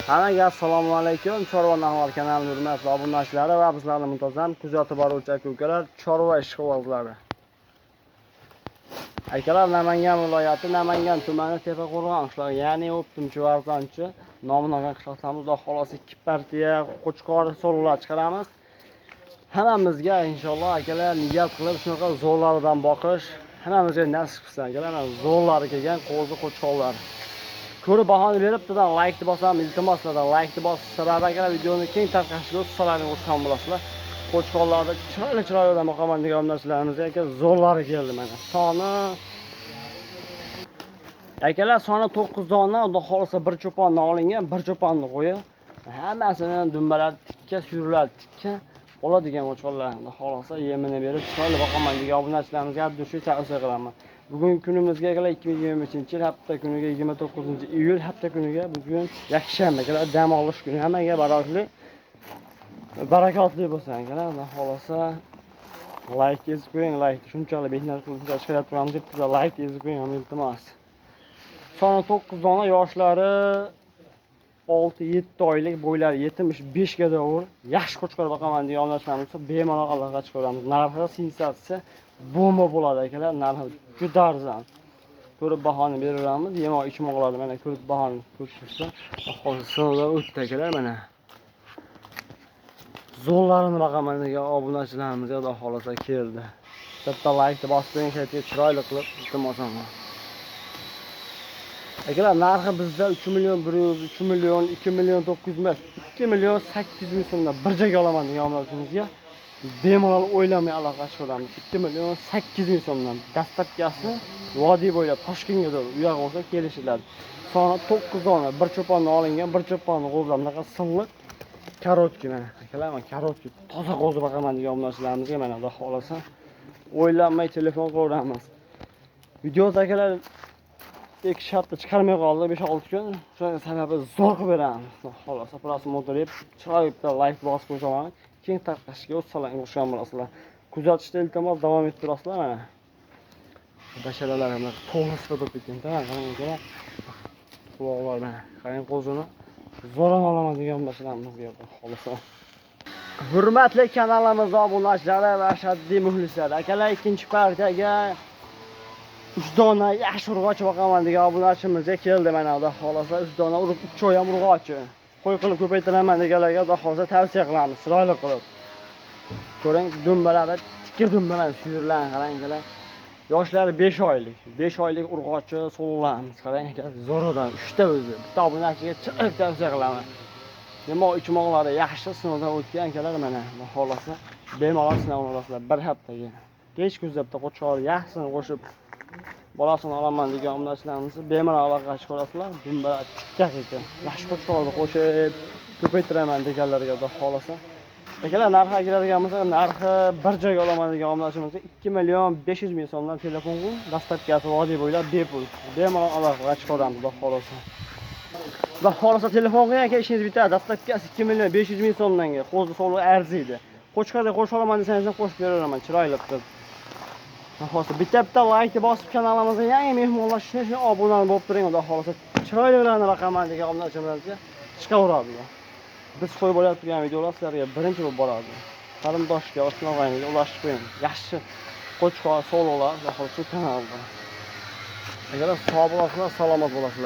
Hammaga assalomu alaykum. Chorva Nahor kanalining hurmatli obunachilari va bizlarni muntazam kuzatib boruvchi aka-ukalar, chorva ishqibozlari. Akalar, Namangan viloyati Namangan tumani Tepaqo'rg'on qishlog'i, ya'ni O'ptimchi Varzanchi nomiga qishloqdan Xudo xolos 2 partiya qo'chqor so'llar chiqaramiz. Hammamizga inshaalloh akalar niyat qilib shunaqa zo'rlardan boqish hammamizga nasib qilsin akalar. Zo'rlari kelgan qo'zi qo'chqorlar. Ko'rib bahoni berib, turdan like bosam, iltimos sizlardan like bosish sababi akalar videoni keng tarqashiga o'zlaringiz qo'shgan bo'lasizlar. Qo'chqorlarda chiroyli maqoman degan narsalarimiz aka zo'rlari keldi mana. Soni akalar soni 9 dona, xudo xolisa bir cho'ponni olingan, bir cho'ponni qo'yib, hammasini dumbalar tikka suyurlar, tikka oladigan qo'chqorlar. Xudo xolisa yemini berib chiroyli maqoman degan obunachilarimizga haddushi tavsiya qilaman. Bugungi kunimizga akalar 2023-yil hafta kuniga 29-iyul hafta kuniga bugun yakshanba akalar, dam olish kuni. Hammaga barakotli bo'lsin akalar. Xudo xolisa like yezib qo'ying, like shunchalik mehnat qilib chiqarib turamiz deb like yezib qo'ying, iltimos. Soni 9 dona, yoshlari 6-7 oylik, bo'ylari 75 ga davr. Yaxshi qo'chqor boqaman degan obunachilarimiz bemalol aloqa chiqaramiz. Narxi sensatsiya bomba bo'ladi akalar. Narxi juda arzon. Ko'rib bahoni beramiz. Yemoq ichmoqlarni mana ko'rib bahoni ko'rishsa, hozir o'tdi akalar mana. Zo'rlarini boqaman degan obunachilarimizga Xudo xolisa keldi. Bitta like bosib qo'ying, saytga chiroyli qilib iltimos. Akalar, narxi bizda 3 million 100, 3 million 2 million 900 emas, 2 million 800 ming so'mdan bir joyga olaman degan obunachilarimizga bemalol o'ylamay aloqa chiqaramiz. 2 million 800 ming so'mdan. Dastlabkasi vodiy bo'ylab Toshkentga doğru u yoq bo'lsa kelishiladi. Soni 9 dona, bir cho'ponni olingan, bir cho'ponni qo'zlab, bunaqa silliq karotki mana. Akalar, mana karotki toza qo'zi boqaman degan obunachilarimizga mana Xudo xolisa o'ylanmay telefon qilaveramiz. Videoda akalar ilk shartda chiqarmay qoldi 5-6 kun. Shuning sababi zo'r qilib beramiz. Xolos, prosmotr deb chiroyli bitta like bosib qo'yaman. Keng tarqashiga o'zlaringiz qo'shgan bo'lasizlar. Kuzatishda iltimos davom ettirasizlar mana. Basharalar ham to'g'ri sifatida ketgan. Qarang, quloqlar mana. Qarang qo'zini zo'ram olaman degan basharamizga xolos. Hurmatli kanalimiz obunachilari va ashaddiy muxlislar. Akalar, ikkinchi partiyaga 3 dona yaxshi urg'och boqaman degan obunachimizga keldi mana. Xudo xolisa 3 dona urib 3 choy ham urg'ochi. Qo'y qilib ko'paytiraman deganlarga Xudo xolisa tavsiya qilamiz, chiroyli qilib. Ko'ring, dumbalari tikka dumbalar suyurlan, qaranglar. Yoshlari 5 oylik. 5 oylik urg'ochi so'llarimiz. Qarang, zo'rdan 3 ta o'zi. Bitta obunachiga chiroyli tavsiya qilaman. Yemoq ichmoqlari yaxshi sinovdan o'tgan akalar mana. Xudo xolisa bemalol sinovdan olasizlar bir haftaga. Kech kuzda bitta qo'chqor yaxsini qo'shib bolasini olaman degan obunachilarimiz bemalol aloqa chiqarasizlar. Dumbalar tikka ekan. Yaxshi qo'chqorni qo'shib ko'paytiraman deganlarga Xudo xolisa. Akalar, narxi keladigan bo'lsa, narxi bir joyga olaman degan obunachilarimizga 2 million 500 ming so'mdan telefon qilib, dastlabkasi vodiy bo'ylab bepul. Bemalol aloqa chiqaramiz Xudo xolisa. Xudo xolisa telefon qiling aka, ishingiz bitadi. Dastlabkasi 2 million 500 ming so'mdanga qo'zi so'lga arziydi. Qo'chqorga qo'shib olaman desangiz ham qo'shib beraman, chiroyli qilib. Xo'sh, bitta like bosib kanalimizga yangi mehmonlar shuni obuna bo'lib turing, xudo xolisa. Chiroylilarni raqaman degan obunachilarimizga chiqaveradi. Biz qo'yib bo'layotgan turgan videolar sizlarga birinchi bo'lib boradi. Qarindoshga, oshna-og'ayniga ulashib qo'ying. Yaxshi qo'chqor, so'llar, xudo xolisa kanalda. Agar sog' bo'lasizlar, salomat bo'lasizlar.